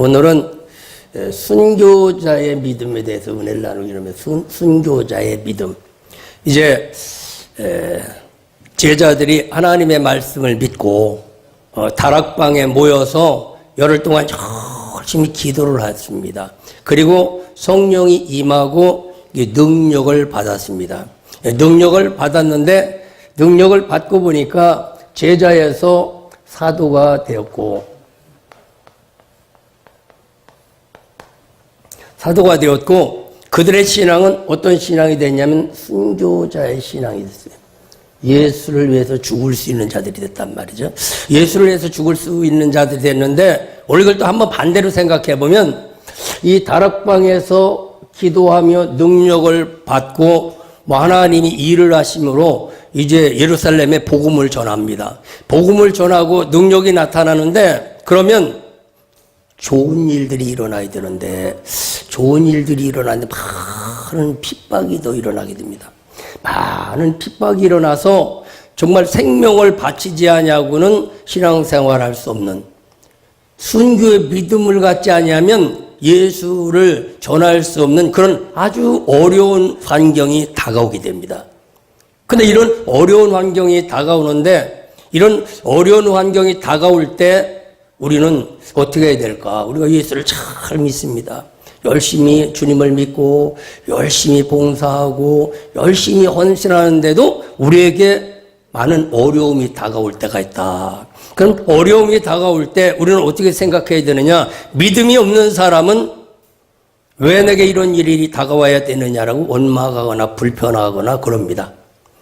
오늘은 순교자의 믿음에 대해서 은혜를 나누기로 하면 순교자의 믿음. 이제 제자들이 하나님의 말씀을 믿고 다락방에 모여서 열흘 동안 열심히 기도를 했습니다. 그리고 성령이 임하고 능력을 받았습니다. 능력을 받았는데 능력을 받고 보니까 제자에서 사도가 되었고 그들의 신앙은 어떤 신앙이 됐냐면 순교자의 신앙이 됐어요. 예수를 위해서 죽을 수 있는 자들이 됐단 말이죠. 예수를 위해서 죽을 수 있는 자들이 됐는데 오늘 이걸 또 한번 반대로 생각해 보면 이 다락방에서 기도하며 능력을 받고 하나님이 일을 하심으로 이제 예루살렘에 복음을 전합니다. 복음을 전하고 능력이 나타나는데 그러면 좋은 일들이 일어나야 되는데 좋은 일들이 일어나는데 많은 핍박이 더 일어나게 됩니다. 많은 핍박이 일어나서 정말 생명을 바치지 아니하고는 신앙생활 할 수 없는 순교의 믿음을 갖지 아니하면 예수를 전할 수 없는 그런 아주 어려운 환경이 다가오게 됩니다. 근데 이런 어려운 환경이 다가오는데 이런 어려운 환경이 다가올 때 우리는 어떻게 해야 될까? 우리가 예수를 잘 믿습니다. 열심히 주님을 믿고 열심히 봉사하고 열심히 헌신하는데도 우리에게 많은 어려움이 다가올 때가 있다. 그럼 어려움이 다가올 때 우리는 어떻게 생각해야 되느냐? 믿음이 없는 사람은 왜 내게 이런 일이 다가와야 되느냐라고 원망하거나 불편하거나 그럽니다.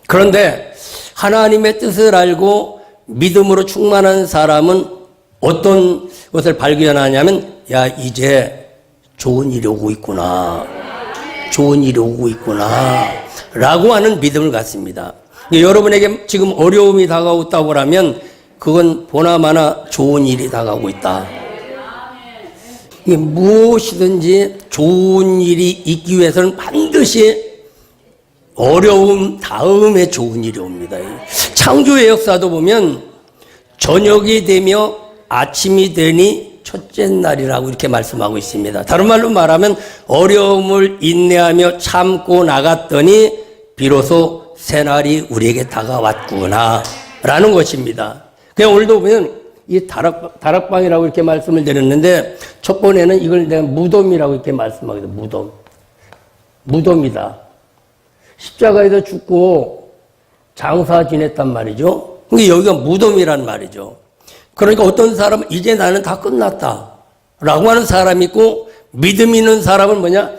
그런데 하나님의 뜻을 알고 믿음으로 충만한 사람은 어떤 것을 발견하냐면 이제 좋은 일이 오고 있구나. 좋은 일이 오고 있구나. 라고 하는 믿음을 갖습니다. 여러분에게 지금 어려움이 다가왔다고 하면 그건 보나마나 좋은 일이 다가오고 있다. 무엇이든지 좋은 일이 있기 위해서는 반드시 어려움 다음에 좋은 일이 옵니다. 창조의 역사도 보면 저녁이 되며 아침이 되니 첫째 날이라고 이렇게 말씀하고 있습니다. 다른 말로 말하면 어려움을 인내하며 참고 나갔더니 비로소 새날이 우리에게 다가왔구나 라는 것입니다. 그냥 오늘도 보면 이 다락방이라고 이렇게 말씀을 드렸는데 첫 번에는 이걸 내가 무덤이라고 이렇게 말씀하거든요. 무덤이다. 십자가에서 죽고 장사 지냈단 말이죠. 근데 여기가 무덤이란 말이죠. 그러니까 어떤 사람은 이제 나는 다 끝났다 라고 하는 사람이 있고 믿음 있는 사람은 뭐냐?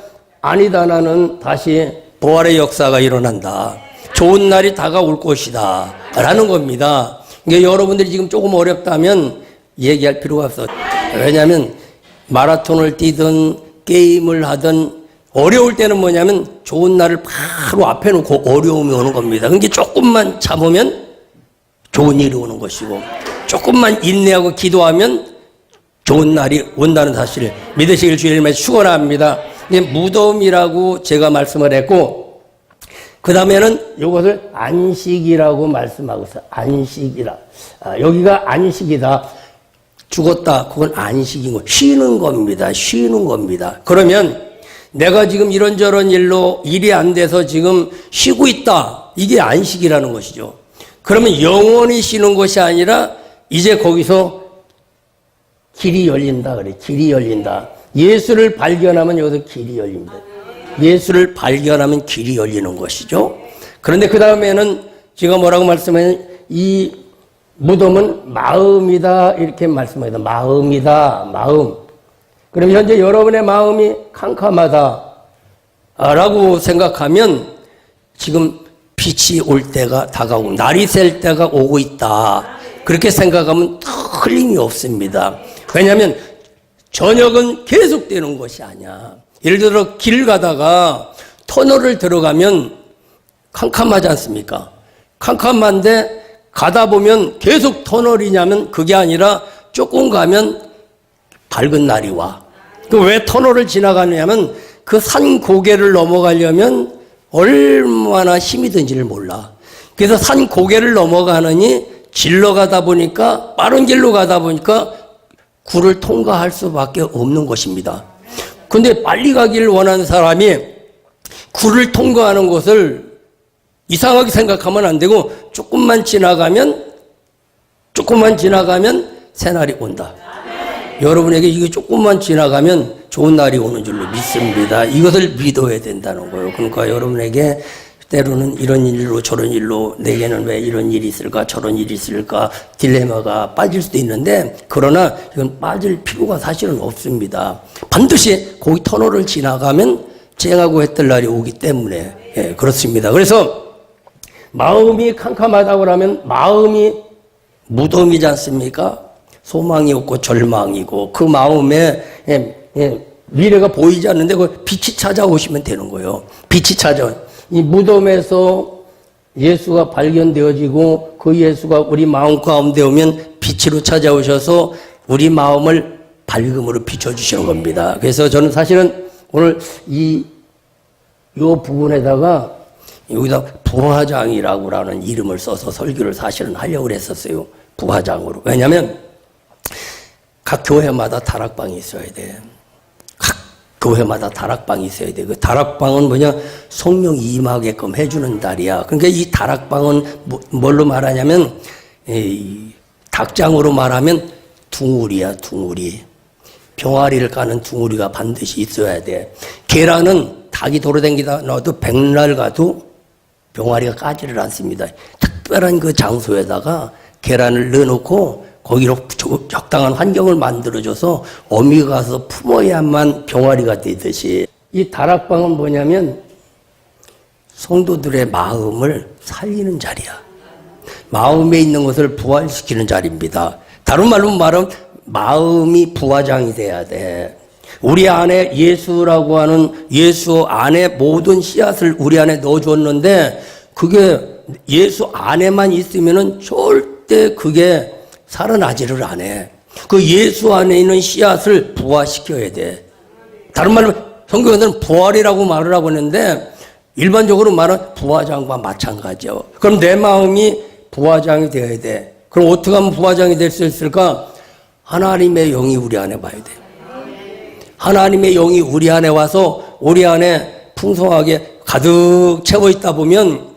아니다, 나는 다시 부활의 역사가 일어난다. 좋은 날이 다가올 것이다 라는 겁니다. 그러니까 여러분들이 지금 조금 어렵다면 얘기할 필요가 없어. 왜냐하면 마라톤을 뛰든 게임을 하든 어려울 때는 뭐냐면 좋은 날을 바로 앞에 놓고 어려움이 오는 겁니다. 그러니까 조금만 참으면 좋은 일이 오는 것이고 조금만 인내하고 기도하면 좋은 날이 온다는 사실을 믿으시길 주님의 축원합니다. 무덤이라고 제가 말씀을 했고 그 다음에는 이것을 안식이라고 말씀하고 있어요. 안식이라. 여기가 안식이다. 죽었다. 그건 안식인 거. 쉬는 겁니다. 쉬는 겁니다. 그러면 내가 지금 이런저런 일로 일이 안 돼서 지금 쉬고 있다. 이게 안식이라는 것이죠. 그러면 영원히 쉬는 것이 아니라 이제 거기서 길이 열린다 그래. 길이 열린다. 예수를 발견하면 여기서 길이 열립니다. 예수를 발견하면 길이 열리는 것이죠. 그런데 그 다음에는 제가 뭐라고 말씀하냐면 이 무덤은 마음이다 이렇게 말씀합니다. 마음이다. 마음. 그럼 현재 여러분의 마음이 캄캄하다 라고 생각하면 지금 빛이 올 때가 다가오고 날이 셀 때가 오고 있다. 그렇게 생각하면 틀림이 없습니다. 왜냐하면 저녁은 계속되는 것이 아니야. 예를 들어 길 가다가 터널을 들어가면 캄캄하지 않습니까? 캄캄한데 가다 보면 계속 터널이냐면 그게 아니라 조금 가면 밝은 날이 와. 왜 터널을 지나가느냐면 그 산 고개를 넘어가려면 얼마나 힘이 든지를 몰라. 그래서 산 고개를 넘어가느니 질러 가다 보니까 빠른 길로 가다 보니까 굴을 통과할 수밖에 없는 것입니다. 근데 빨리 가기를 원하는 사람이 굴을 통과하는 것을 이상하게 생각하면 안 되고 조금만 지나가면 새날이 온다. 여러분에게 이게 조금만 지나가면 좋은 날이 오는 줄로 믿습니다. 이것을 믿어야 된다는 거예요. 그러니까 여러분에게 때로는 이런 일로 저런 일로 내게는 왜 이런 일이 있을까 저런 일이 있을까 딜레마가 빠질 수도 있는데, 그러나 이건 빠질 필요가 사실은 없습니다. 반드시 거기 터널을 지나가면 쨍하고 해뜰 날이 오기 때문에 그렇습니다. 그래서 마음이 캄캄하다고 하면 마음이 무덤이지 않습니까? 소망이 없고 절망이고 그 마음에 미래가 보이지 않는데 그 빛이 찾아오시면 되는 거예요. 빛이 이 무덤에서 예수가 발견되어지고 그 예수가 우리 마음 가운데 오면 빛으로 찾아오셔서 우리 마음을 밝음으로 비춰주시는 겁니다. 그래서 저는 사실은 오늘 이 부분에다가 여기다 부화장이라고 하는 이름을 써서 설교를 사실은 하려고 했었어요. 부화장으로. 왜냐하면 각 교회마다 다락방이 있어야 돼. 각 교회마다 다락방이 있어야 돼. 그 다락방은 뭐냐? 성령이 임하게끔 해주는 자리야. 그러니까 이 다락방은 뭘로 말하냐면 닭장으로 말하면 둥우리야, 둥우리. 병아리를 까는 둥우리가 반드시 있어야 돼. 계란은 닭이 돌아다니다 놔도 백날 가도 병아리가 까지를 않습니다. 특별한 그 장소에다가 계란을 넣어놓고 거기로 적당한 환경을 만들어줘서 어미가 가서 품어야만 병아리가 되듯이, 이 다락방은 뭐냐면 성도들의 마음을 살리는 자리야. 마음에 있는 것을 부활시키는 자리입니다. 다른 말로 말하면 마음이 부화장이 돼야 돼. 우리 안에 예수라고 하는 예수 안에 모든 씨앗을 우리 안에 넣어줬는데 그게 예수 안에만 있으면은 절대 그게 살아나지를 않아. 그 예수 안에 있는 씨앗을 부화시켜야 돼. 다른 말로 성경에는 부활이라고 말을 하고 있는데 일반적으로 말은 부화장과 마찬가지요. 그럼 내 마음이 부화장이 되어야 돼. 그럼 어떻게 하면 부화장이 될 수 있을까? 하나님의 영이 우리 안에 와야 돼. 하나님의 영이 우리 안에 와서 우리 안에 풍성하게 가득 채워 있다 보면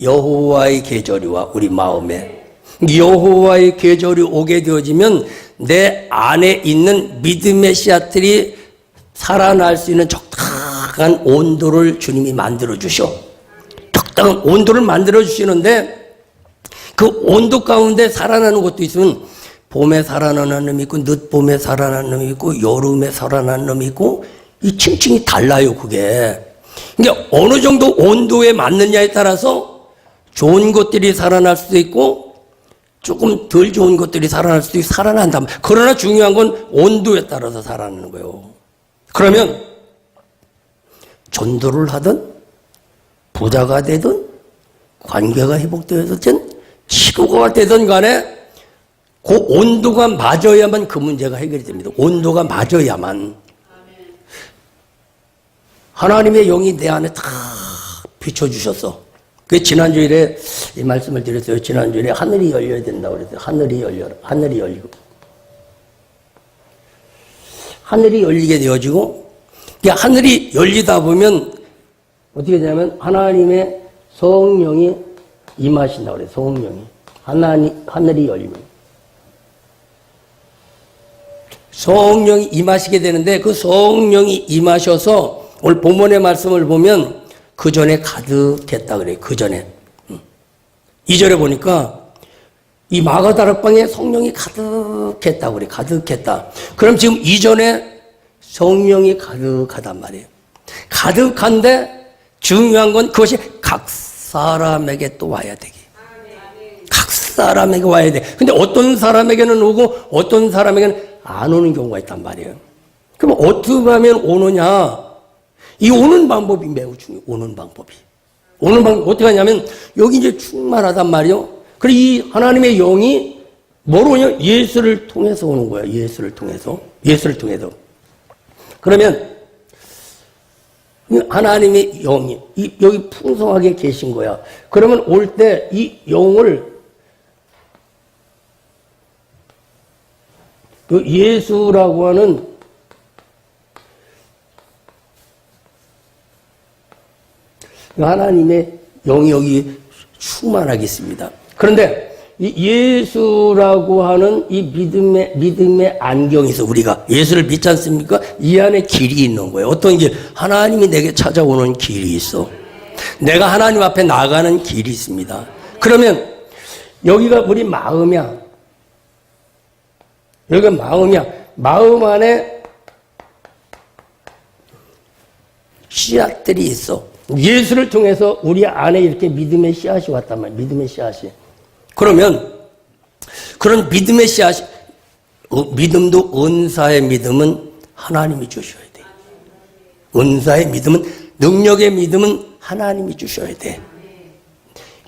여호와의 계절이 와, 우리 마음에. 여호와의 계절이 오게 되어지면 내 안에 있는 믿음의 씨앗들이 살아날 수 있는 적당한 온도를 주님이 만들어 주셔. 적당한 온도를 만들어 주시는데 그 온도 가운데 살아나는 것도 있으면 봄에 살아나는 놈이 있고 늦봄에 살아나는 놈이 있고 여름에 살아나는 놈이 있고 이 층층이 달라요. 그게. 그러니까 어느 정도 온도에 맞느냐에 따라서 좋은 것들이 살아날 수도 있고 조금 덜 좋은 것들이 살아날 수도 있고 살아난다. 그러나 중요한 건 온도에 따라서 살아나는 거예요. 그러면 전도를 하든 부자가 되든 관계가 회복되어서든 치료가 되든 간에 그 온도가 맞아야만 그 문제가 해결이 됩니다. 온도가 맞아야만. 하나님의 영이 내 안에 다 비춰주셨어. 그 지난주일에 이 말씀을 드렸어요. 지난주일에 하늘이 열려야 된다고 그랬어요. 하늘이 열려라. 하늘이 열리고. 하늘이 열리게 되어지고, 하늘이 열리다 보면 어떻게 되냐면 하나님의 성령이 임하신다고 그래요. 성령이. 하늘이 열리면. 성령이 임하시게 되는데 그 성령이 임하셔서 오늘 본문의 말씀을 보면 그 전에 가득했다 그래요. 그 전에. 2절에 보니까 이 마가다락방에 성령이 가득했다고 그래요. 가득했다. 그럼 지금 이전에 성령이 가득하단 말이에요. 가득한데 중요한 건 그것이 각 사람에게 또 와야 되기. 각 사람에게 와야 돼. 근데 어떤 사람에게는 오고 어떤 사람에게는 안 오는 경우가 있단 말이에요. 그럼 어떻게 하면 오느냐? 이 오는 방법이 매우 중요해요. 오는 방법이. 오는 방법 어떻게 하냐면 여기 이제 충만하단 말이에요. 그리고 이 하나님의 영이 뭐로 오냐? 예수를 통해서 오는 거예요. 예수를 통해서. 예수를 통해서. 그러면 하나님의 영이 여기 풍성하게 계신 거야. 그러면 올 때 이 영을 그 예수라고 하는 하나님의 영이 여기 충만하게 있습니다. 그런데 이 예수라고 하는 이 믿음의 안경에서 우리가 예수를 믿지 않습니까? 이 안에 길이 있는 거예요. 어떤 길? 하나님이 내게 찾아오는 길이 있어. 내가 하나님 앞에 나가는 길이 있습니다. 그러면 여기가 우리 마음이야. 여기가 마음이야. 마음 안에 씨앗들이 있어. 예수를 통해서 우리 안에 이렇게 믿음의 씨앗이 왔단 말이야. 믿음의 씨앗이. 그러면 그런 믿음의 씨앗이 믿음도 은사의 믿음은 하나님이 주셔야 돼. 은사의 믿음은 능력의 믿음은 하나님이 주셔야 돼.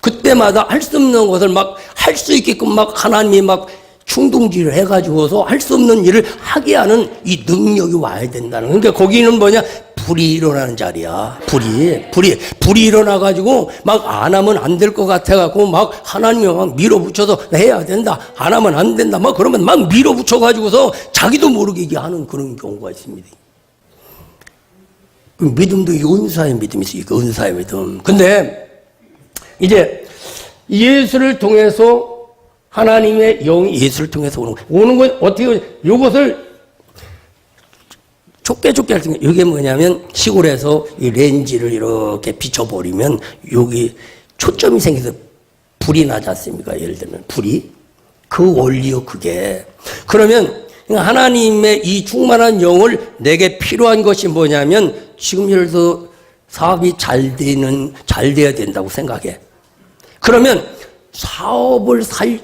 그때마다 할 수 없는 것을 막 할 수 있게끔 막 하나님이 막 충동질을 해가지고서 할 수 없는 일을 하게 하는 이 능력이 와야 된다는. 그러니까 거기는 뭐냐? 불이 일어나는 자리야. 불이 일어나가지고 막 안 하면 안 될 것 같아갖고 막 하나님이 막 밀어붙여서 해야 된다. 안 하면 안 된다. 막 그러면 막 밀어붙여가지고서 자기도 모르게 하는 그런 경우가 있습니다. 그 믿음도 이 은사의 믿음이 있어요. 그 은사의 믿음. 근데 이제 예수를 통해서 하나님의 영이 예수를 통해서 오는 건 어떻게, 요것을 좁게 할 때, 이게 뭐냐면 시골에서 이 렌즈를 이렇게 비춰버리면 여기 초점이 생겨서 불이 나지 않습니까? 예를 들면 불이. 그 원리요, 그게. 그러면 하나님의 이 충만한 영을 내게 필요한 것이 뭐냐면 지금 예를 들어서 사업이 잘 돼야 된다고 생각해. 그러면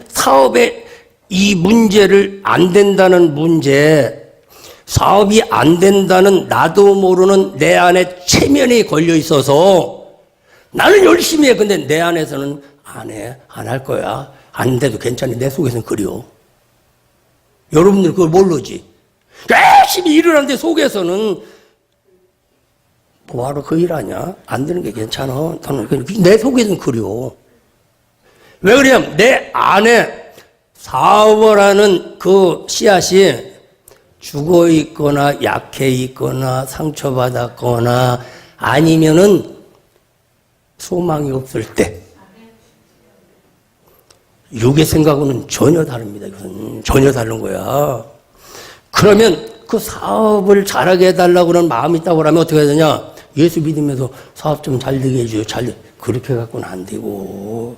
사업에 이 문제를 안 된다는 문제, 사업이 안 된다는 나도 모르는 내 안에 체면이 걸려 있어서 나는 열심히 해. 근데 내 안에서는 안 해. 안 할 거야. 안 돼도 괜찮아. 내 속에서는 그려. 여러분들 그걸 모르지. 열심히 일을 하는데 속에서는 뭐하러 그 일 하냐? 안 되는 게 괜찮아. 내 속에서는 그려. 왜 그러냐면 내 안에 사업을 하는 그 씨앗이 죽어 있거나 약해 있거나 상처받았거나 아니면은 소망이 없을 때 육의 생각은 전혀 다릅니다. 이것은 전혀 다른 거야. 그러면 그 사업을 잘하게 해달라고 그런 마음이 있다고 하면 어떻게 해야 되냐? 예수 믿으면서 사업 좀 잘 되게 해줘요. 그렇게 갖고는 안 되고.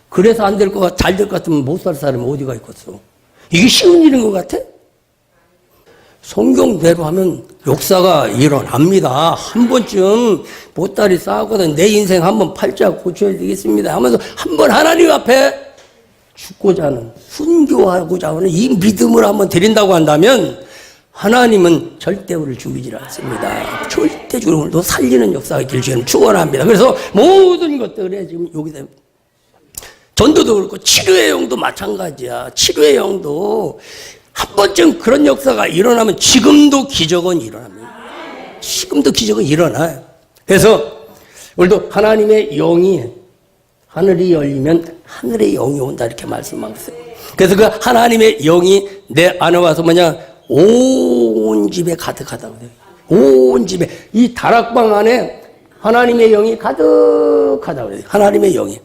그래서 안 될 것 같아. 잘 될 것 같으면 못 살 사람이 어디가 있겠어. 이게 쉬운 일인 것 같아? 성경대로 하면 역사가 일어납니다. 한 번쯤 보따리 싸거든. 내 인생 한번 팔자 고쳐야 되겠습니다 하면서 한번 하나님 앞에 죽고자 하는, 순교하고자 하는 이 믿음을 한번 드린다고 한다면 하나님은 절대 우리를 죽이지 않습니다. 절대 죽음을 살리는 역사가 길지는 축원합니다. 그래서 모든 것들에 지금 여기다 전도도 그렇고 치료의 영도 마찬가지야. 치료의 영도 한 번쯤 그런 역사가 일어나면 지금도 기적은 일어납니다. 지금도 기적은 일어나요. 그래서 우리도 하나님의 영이 하늘이 열리면 하늘의 영이 온다 이렇게 말씀하고 있어요. 그래서 그 하나님의 영이 내 안에 와서 뭐냐 온 집에 가득하다고 해요. 온 집에 이 다락방 안에 하나님의 영이 가득하다고 해요. 하나님의 영이.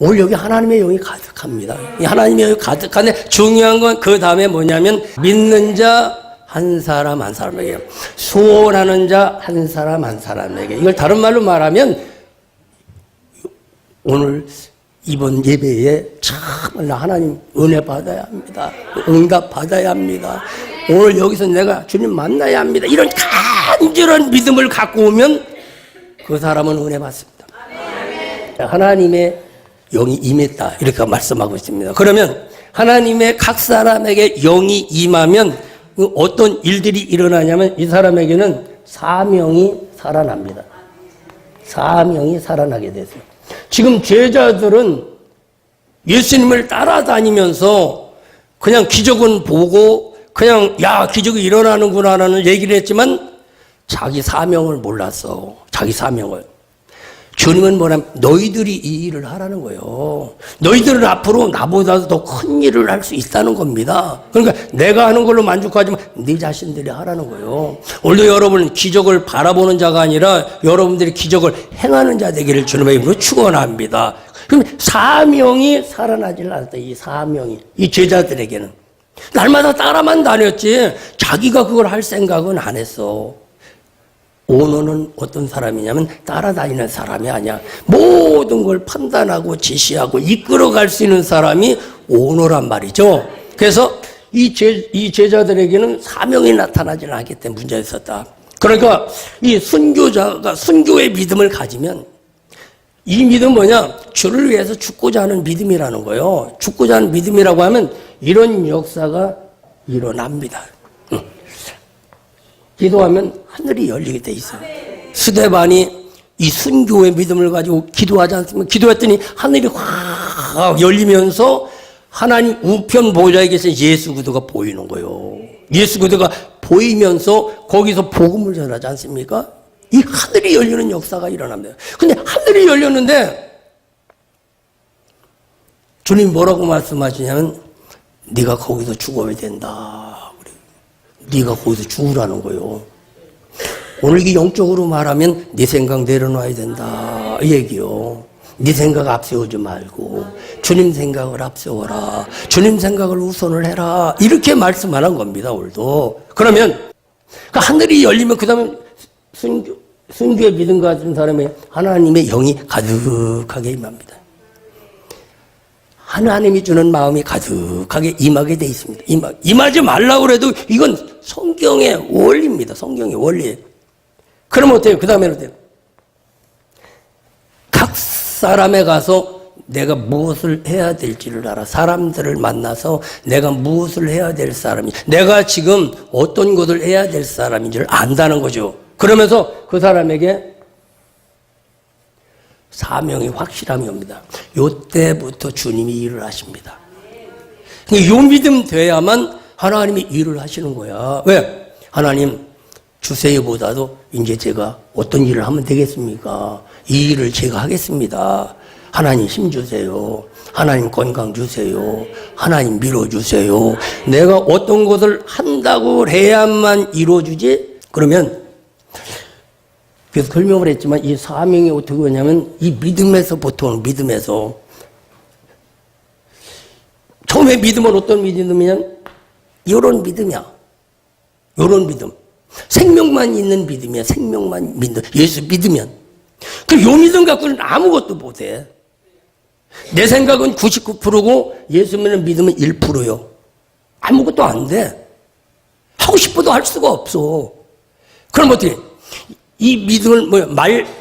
오늘 여기 하나님의 영이 가득합니다. 이 하나님의 영이 가득한데 중요한 건 그 다음에 뭐냐면 믿는 자 한 사람 한 사람에게, 소원하는 자 한 사람 한 사람에게. 이걸 다른 말로 말하면 오늘 이번 예배에 참말로 하나님 은혜 받아야 합니다. 응답 받아야 합니다. 오늘 여기서 내가 주님 만나야 합니다. 이런 간절한 믿음을 갖고 오면 그 사람은 은혜 받습니다. 하나님의 영이 임했다 이렇게 말씀하고 있습니다. 그러면 하나님의 각 사람에게 영이 임하면 어떤 일들이 일어나냐면 이 사람에게는 사명이 살아납니다. 사명이 살아나게 되세요. 지금 제자들은 예수님을 따라다니면서 그냥 기적은 보고 그냥 야 기적이 일어나는구나라는 얘기를 했지만 자기 사명을 몰랐어. 자기 사명을. 주님은 뭐냐면 너희들이 이 일을 하라는 거예요. 너희들은 앞으로 나보다도 더 큰 일을 할 수 있다는 겁니다. 그러니까 내가 하는 걸로 만족하지만 네 자신들이 하라는 거예요. 오늘도 여러분은 기적을 바라보는 자가 아니라 여러분들이 기적을 행하는 자 되기를 주님의 이름으로 축원합니다. 그럼 사명이 살아나질 않았다. 이 사명이 이 제자들에게는 날마다 따라만 다녔지 자기가 그걸 할 생각은 안 했어. 오너는 어떤 사람이냐면 따라다니는 사람이 아니야. 모든 걸 판단하고 지시하고 이끌어갈 수 있는 사람이 오너란 말이죠. 그래서 이 제자들에게는 사명이 나타나지 않기 때문에 문제가 있었다. 그러니까 이 순교자가 순교의 믿음을 가지면 이 믿음은 뭐냐? 주를 위해서 죽고자 하는 믿음이라는 거예요. 죽고자 하는 믿음이라고 하면 이런 역사가 일어납니다. 기도하면 하늘이 열리게 돼 있어요. 스데반이 이 순교의 믿음을 가지고 기도하지 않습니까? 기도했더니 하늘이 확 열리면서 하나님 우편 보좌에 계신 예수 그리스도가 보이는 거예요. 예수 그리스도가 보이면서 거기서 복음을 전하지 않습니까? 이 하늘이 열리는 역사가 일어납니다. 근데 하늘이 열렸는데 주님 뭐라고 말씀하시냐면 네가 거기서 죽어야 된다. 네가 거기서 죽으라는 거예요. 오늘 이게 영적으로 말하면 네 생각 내려놔야 된다 이 얘기요. 네 생각 앞세우지 말고 주님 생각을 앞세워라. 주님 생각을 우선을 해라. 이렇게 말씀하는 겁니다. 오늘도. 그러면 그 하늘이 열리면 그 다음에 순교의 믿음 가진 사람이 하나님의 영이 가득하게 임합니다. 하나님이 주는 마음이 가득하게 임하게 돼 있습니다. 임하지 말라고 해도 이건 성경의 원리입니다. 성경의 원리. 그러면 어때요? 그 다음에는 어때요? 각 사람에 가서 내가 무엇을 해야 될지를 알아. 사람들을 만나서 내가 무엇을 해야 될 사람이, 내가 지금 어떤 것을 해야 될 사람인지를 안다는 거죠. 그러면서 그 사람에게 사명이 확실함이 옵니다. 요때부터 주님이 일을 하십니다. 요 믿음 돼야만 하나님이 일을 하시는 거야. 왜? 하나님 주세요보다도 이제 제가 어떤 일을 하면 되겠습니까? 이 일을 제가 하겠습니다. 하나님 힘 주세요. 하나님 건강 주세요. 하나님 밀어주세요. 내가 어떤 것을 한다고 해야만 이루어주지? 그러면 그래서 설명을 했지만 이 사명이 어떻게 오냐면 이 믿음에서 보통 믿음에서 처음에 믿음은 어떤 믿음이냐면 이런 믿음이야. 이런 믿음. 생명만 있는 믿음이야. 생명만 믿는 예수 믿으면. 그 요 믿음 갖고는 아무것도 못해. 내 생각은 99%고 예수 믿는 믿음은 1%요. 아무것도 안 돼. 하고 싶어도 할 수가 없어. 그럼 어떻게? 이 믿음을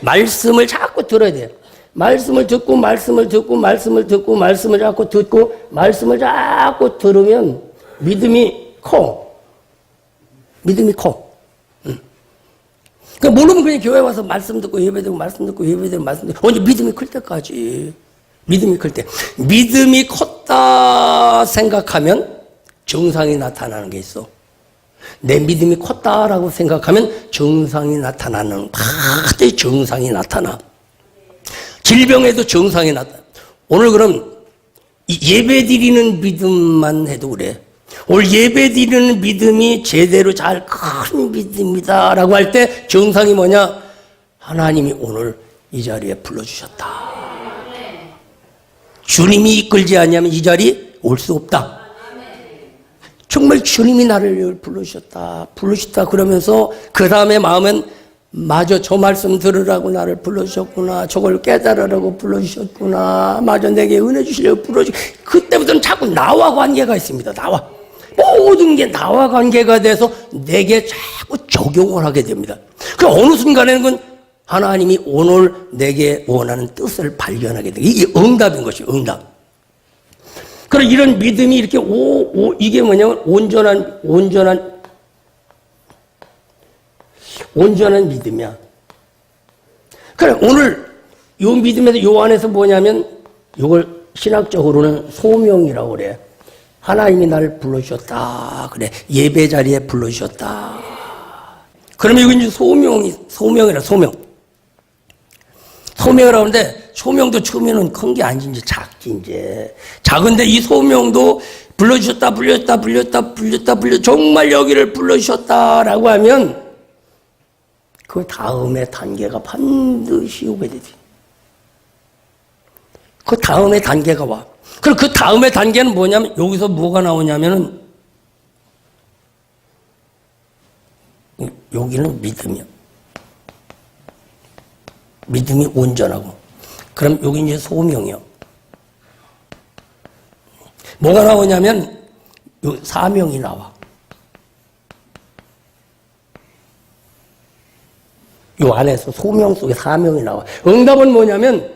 말씀을 자꾸 들어야 돼. 말씀을 듣고 말씀을 자꾸 듣고 말씀을 자꾸 들으면 믿음이 커. 믿음이 커. 그러니까 모르면 그냥 교회 와서 말씀 듣고 예배 드리고 말씀 듣고 예배 드리고 말씀 듣고 언제 믿음이 클 때까지. 믿음이 클 때. 믿음이 컸다 생각하면 정상이 나타나는 게 있어. 내 믿음이 컸다라고 생각하면 정상이 나타나는, 반드시 정상이 나타나. 질병에도 정상이 나타나. 오늘 그럼 예배 드리는 믿음만 해도 그래. 오늘 예배 드리는 믿음이 제대로 잘 큰 믿음이다라고 할 때 정상이 뭐냐? 하나님이 오늘 이 자리에 불러주셨다. 주님이 이끌지 않으면 이 자리 올 수 없다. 정말 주님이 나를 부르셨다 그러면서 그 다음에 마음은 마저 저 말씀 들으라고 나를 불러주셨구나. 저걸 깨달으라고 불러주셨구나. 마저 내게 은혜 주시려고 그때부터는 자꾸 나와 관계가 있습니다. 나와. 모든 게 나와 관계가 돼서 내게 자꾸 적용을 하게 됩니다. 그 어느 순간에는 건 하나님이 오늘 내게 원하는 뜻을 발견하게 돼요. 이게 응답인 것이 응답. 그럼 이런 믿음이 이렇게 이게 뭐냐면 온전한 믿음이야. 그래 오늘 요 믿음에서 요 안에서 뭐냐면 이걸 신학적으로는 소명이라고 그래. 하나님이 나를 불러주셨다. 그래 예배 자리에 불러주셨다. 그러면 이건 이제 소명이라 소명. 소명이라고 하는데 소명도 처음에는 큰 게 아닌지 작지 이제. 작은데 이 소명도 불러주셨다 정말 여기를 불러주셨다라고 하면 그 다음에 단계가 반드시 오게 되지. 그 다음에 단계가 와. 그리고 그 다음에 단계는 뭐냐면 여기서 뭐가 나오냐면은 여기는 믿음이야. 믿음이 온전하고. 그럼 여기 이제 소명이요. 뭐가 나오냐면 요 사명이 나와. 요 안에서 소명 속에 사명이 나와. 응답은 뭐냐면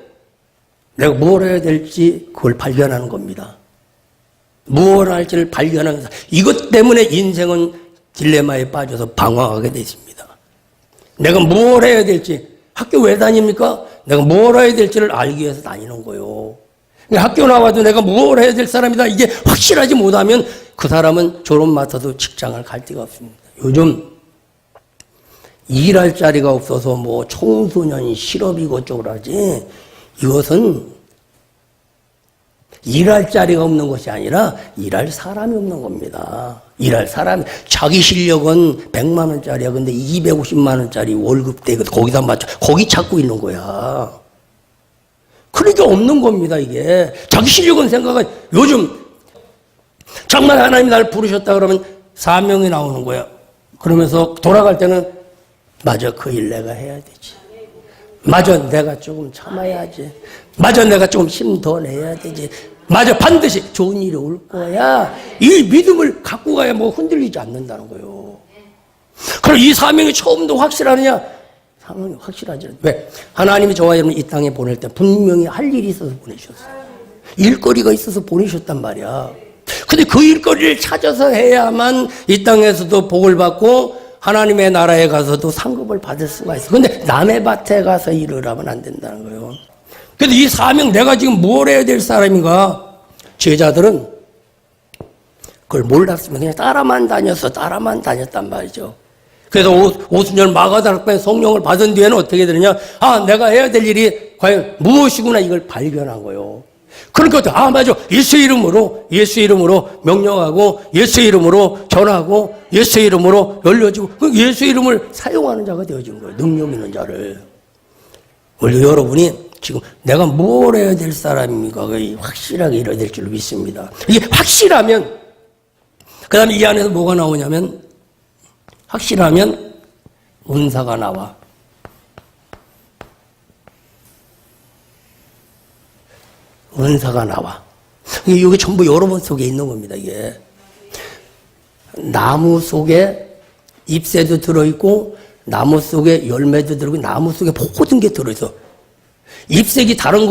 내가 무엇을 해야 될지 그걸 발견하는 겁니다. 무엇을 할지를 발견하면서 이것 때문에 인생은 딜레마에 빠져서 방황하게 되십니다. 내가 무엇을 해야 될지 학교 왜 다닙니까? 내가 뭘 해야 될지를 알기 위해서 다니는 거예요. 학교 나와도 내가 뭘 해야 될 사람이다 이게 확실하지 못하면 그 사람은 졸업 맡아도 직장을 갈 데가 없습니다. 요즘 일할 자리가 없어서 뭐 청소년 실업이고 어쩌고 하지 이것은 일할 자리가 없는 것이 아니라 일할 사람이 없는 겁니다. 일할 사람이 자기 실력은 100만 원짜리야. 근데 250만 원짜리 월급 대 거기다 맞춰 거기 찾고 있는 거야. 그러니까 없는 겁니다. 이게 자기 실력은 생각은 요즘 정말 하나님 나를 부르셨다 그러면 사명이 나오는 거야. 그러면서 돌아갈 때는 맞아 그 일 내가 해야 되지. 맞아 내가 조금 참아야지. 맞아 내가 조금 힘 더 내야 되지. 맞아 반드시 좋은 일이 올 거야. 이 믿음을 갖고 가야 뭐 흔들리지 않는다는 거예요. 그럼 이 사명이 처음도 확실하느냐? 사명이 확실하지. 왜? 하나님이 저와 여러분 이 땅에 보낼 때 분명히 할 일이 있어서 보내셨어요. 일거리가 있어서 보내셨단 말이야. 근데 그 일거리를 찾아서 해야만 이 땅에서도 복을 받고 하나님의 나라에 가서도 상급을 받을 수가 있어. 근데 남의 밭에 가서 일을 하면 안 된다는 거예요. 근데 이 사명 내가 지금 뭘 해야 될 사람인가? 제자들은 그걸 몰랐으면 그냥 따라만 다녔단 말이죠. 그래서 오순절 마가다락방에 성령을 받은 뒤에는 어떻게 되느냐? 아, 내가 해야 될 일이 과연 무엇이구나 이걸 발견한 거예요. 그러니까 맞아. 예수 이름으로 명령하고 예수 이름으로 전하고 예수 이름으로 열려지고 예수 이름을 사용하는 자가 되어진 거예요. 능력 있는 자를. 원래 여러분이 지금 내가 뭘 해야 될 사람인가 확실하게 이뤄야 될 줄 믿습니다. 이게 확실하면 그 다음에 이 안에서 뭐가 나오냐면 확실하면 은사가 나와. 은사가 나와. 이게 전부 여러분 속에 있는 겁니다. 이게 나무 속에 잎새도 들어있고 나무 속에 열매도 들어있고 나무 속에 모든 게 들어있어. 잎새기 다른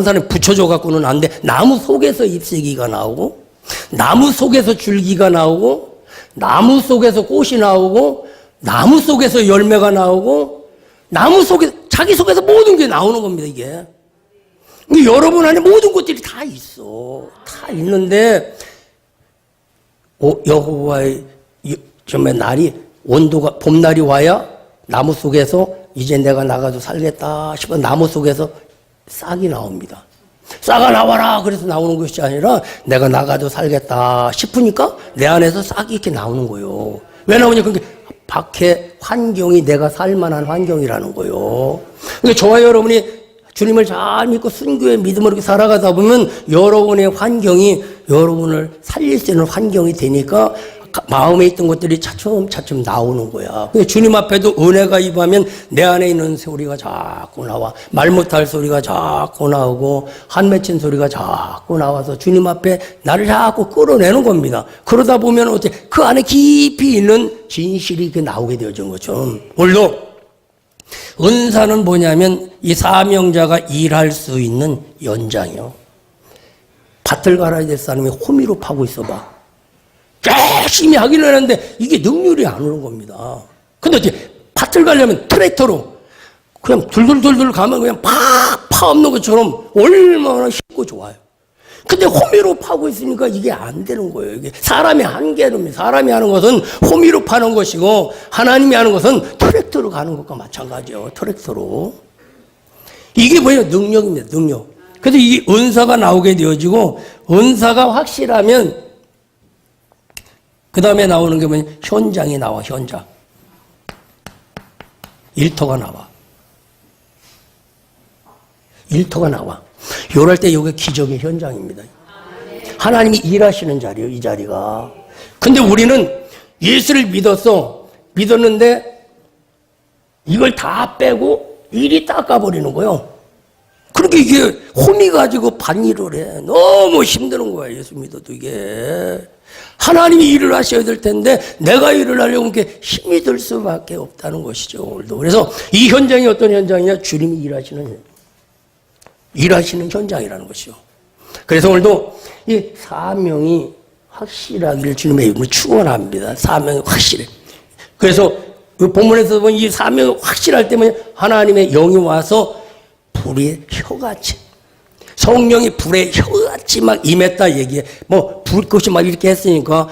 사람이 붙여줘 갖고는 안 돼. 나무 속에서 잎새기가 나오고 나무 속에서 줄기가 나오고 나무 속에서 꽃이 나오고 나무 속에서 열매가 나오고 나무 속에 자기 속에서 모든 게 나오는 겁니다. 이게 여러분 안에 모든 것들이 다 있어. 다 있는데 여호와의 날이 온도가 봄날이 와야 나무 속에서 이제 내가 나가도 살겠다 싶어 나무 속에서 싹이 나옵니다. 싹아 나와라 그래서 나오는 것이 아니라 내가 나가도 살겠다 싶으니까 내 안에서 싹이 이렇게 나오는 거예요. 왜 나오냐? 그게 밖에 환경이 내가 살만한 환경이라는 거예요. 그러니까 저와 여러분이 주님을 잘 믿고 순교의 믿음으로 이렇게 살아가다 보면 여러분의 환경이 여러분을 살릴 수 있는 환경이 되니까 마음에 있던 것들이 차츰차츰 나오는 거야. 주님 앞에도 은혜가 임하면 내 안에 있는 소리가 자꾸 나와. 말 못할 소리가 자꾸 나오고 한 맺힌 소리가 자꾸 나와서 주님 앞에 나를 자꾸 끌어내는 겁니다. 그러다 보면 어떻게 그 안에 깊이 있는 진실이 이렇게 나오게 되어진 거죠. 오늘도 은사는 뭐냐면 이 사명자가 일할 수 있는 연장이요. 밭을 갈아야 될 사람이 호미로 파고 있어봐. 열심히 하기는 하는데 이게 능률이 안 오는 겁니다. 근데 이제 밭을 가려면 트랙터로 그냥 둘둘둘둘 가면 그냥 팍 파엎는 것처럼 얼마나 쉽고 좋아요. 근데 호미로 파고 있으니까 이게 안 되는 거예요. 이게 사람의 한계는 사람이 하는 것은 호미로 파는 것이고 하나님이 하는 것은 트랙터로 가는 것과 마찬가지예요. 트랙터로. 이게 뭐예요? 능력입니다. 능력. 그래서 이 은사가 나오게 되어지고 은사가 확실하면 그 다음에 나오는 게 뭐냐? 현장이 나와. 현장. 일터가 나와. 일터가 나와. 요럴 때 이게 기적의 현장입니다. 하나님이 일하시는 자리예요. 이 자리가. 근데 우리는 예수를 믿었는데 이걸 다 빼고 일이 닦아버리는 거예요. 그렇게 이게 혼이 가지고 반일을 해. 너무 힘드는 거야. 예수 믿어도 이게. 하나님이 일을 하셔야 될 텐데 내가 일을 하려고 이렇게 힘이 들 수밖에 없다는 것이죠. 오늘도. 그래서 이 현장이 어떤 현장이냐? 주님이 일하시는 현장이라는 것이죠. 그래서 오늘도 이 사명이 확실하기를 주님의 이름으로 축원합니다. 사명이 확실해. 그래서 그 본문에서 보면 이 사명이 확실할 때면 하나님의 영이 와서 불의 혀같이, 성령이 불의 혀같이 막 임했다 얘기해. 뭐 불꽃이 막 이렇게 했으니까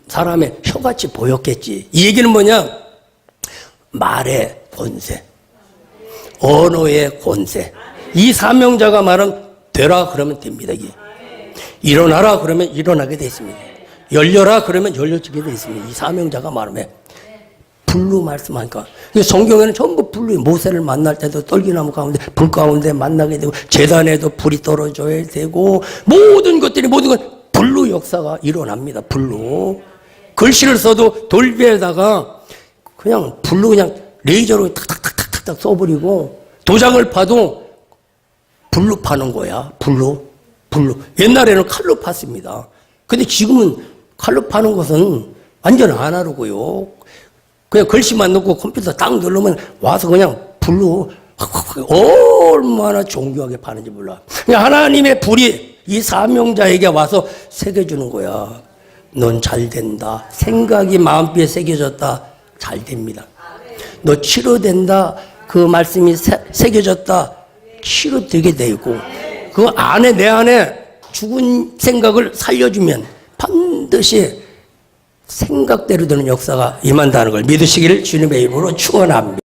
사람의 혀같이 보였겠지. 이 얘기는 뭐냐? 말의 권세, 언어의 권세. 이 사명자가 말은 되라 그러면 됩니다. 이게. 일어나라 그러면 일어나게 돼 있습니다. 열려라 그러면 열려지게 돼 있습니다. 이 사명자가 말하면 불로 말씀하니까. 성경에는 전부 불로, 모세를 만날 때도 떨기나무 가운데 불 가운데 만나게 되고 제단에도 불이 떨어져야 되고 모든 것들이 모든 건 불로 역사가 일어납니다. 불로. 글씨를 써도 돌비에다가 그냥 불로 그냥 레이저로 탁탁탁탁탁 써버리고 도장을 파도 불로 파는 거야. 불로. 옛날에는 칼로 팠습니다. 근데 지금은 칼로 파는 것은 완전 아날로그요. 그냥 글씨만 넣고 컴퓨터 딱 누르면 와서 그냥 불로 얼마나 정교하게 파는지 몰라. 그냥 하나님의 불이 이 사명자에게 와서 새겨주는 거야. 넌 잘 된다. 생각이 마음비에 새겨졌다. 잘 됩니다. 너 치료된다. 그 말씀이 새겨졌다. 치료되게 되고 그 안에 내 안에 죽은 생각을 살려주면 반드시 생각대로 되는 역사가 임한다는 걸 믿으시기를 주님의 이름으로 축원합니다.